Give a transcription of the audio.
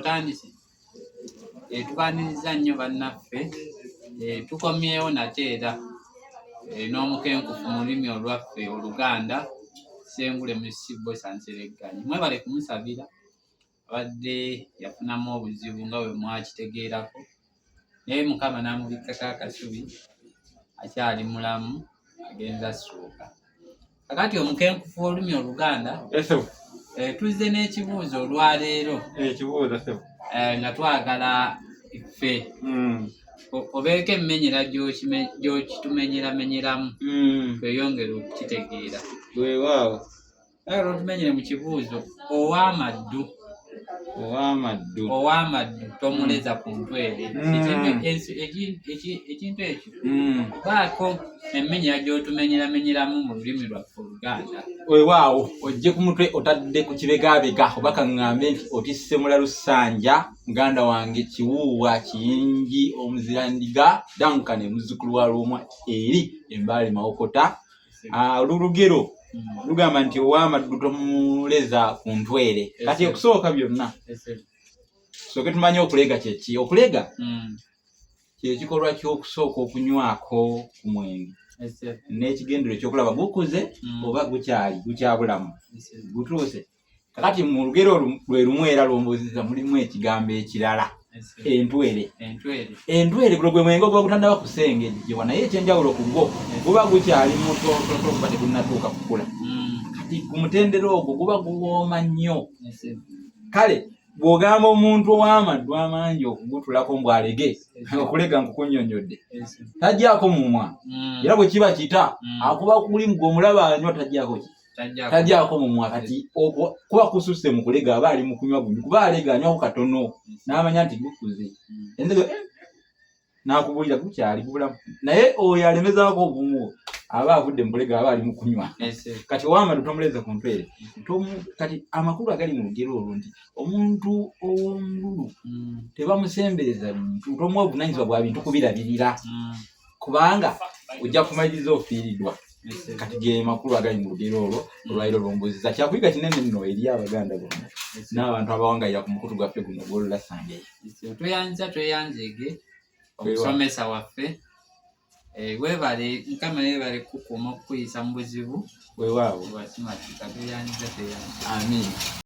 otandise tukaniriza nnyo bannaffe tukomyewo nate era n'omukenkufu mu lulimi olwaffe Oluganda Ssengule Musibbo Sanseregganyi mwebale kumusabira abadde yafunamu obuzibu nga bwe mwakitegeerako naye Mukama n'amubikkako akasubi akyali mulamu agenza assuuka. Kakati omukenkufu w'olulimi Oluganda tuzze n'ekibuuzo olwaleero nga twagala ffe obeeko emmenyera gy'okitumenyeramenyeramu tweyongere okukitegeera. Weewaawo era otumenyere mu kibuuzo ow'amaddu tomuleza ku ntwere. Ekintu ekyo baako emmenyera gy'otumenyeramenyeramu mu lulimi lwaffe Oluganda. Weewaawo ojje ku mutwe otadde ku kibegaabega oba kaŋŋambe nti otisse Mulalusanja muganda wange Kiwuuwa Kiyingi Omuzirandiga Duncan muzzukulu wa Luumwa eri Embaale Mawokota. Olulugero lugamba nti ow'amaddu tomuleza ku ntwere. Kati okusooka byonna tusooke tumanye okulega kyeki. Okulega kyekikolwa ky'okusooka okunywako ku mwenge n'ekigendero ekyokulaba gukuze oba gukyabulamu gutuuse. Kakati mu lugero lwe lumu era lwomboziza mulimu ekigambo ekirala entwere. Entwere gwe mwenge oguba gutandaba kusengejjebwa naye ekyenjawulo ku gwo guba gukyali mutototo kuba tegunnatuuka kukula. Kati ku mutendera ogwo guba guwooma nnyo. Kale bw'ogamba omuntu ow'amaddu amangi okugutulako mbw'alege okulega nkukunnyonnyodde tajjaako mumwa era bwe kiba kita akuba kuli gw'omulaba anywa tajjaako mumwa. Kati kuba kususse mu kulega aba ali mu kunywa gundi kuba alega anywako katono n'amanya nti gukuze enzego n'akubulira gukyali bulamu naye oyo alemezaako obumu aba avudde mu kulega aba ali mu kunywa. Kati ow'amaddu tomuleza ku ntwere. Kati amakulu agali mu lugero olwo nti omuntu ow'omululu tebamusembereza bintu tomuwa obuvunaanyizibwa bwa bintu kubirabirira kubanga ojja kumaliriza ofiiriddwa. Kati ge makulu agali mu lugero olwo olwaliro lwombuziza kyakuyiga kinene nno eri Abaganda bonna n'abantu abawangayira ku mukutu gwaffe guno gw'Olulasange. Tweyanzege omusomesa waffe webale Mukama yebale kukuuma okukuyisa mu buzibu. Weewaawo bwakimatika tweyanziza. Amiina.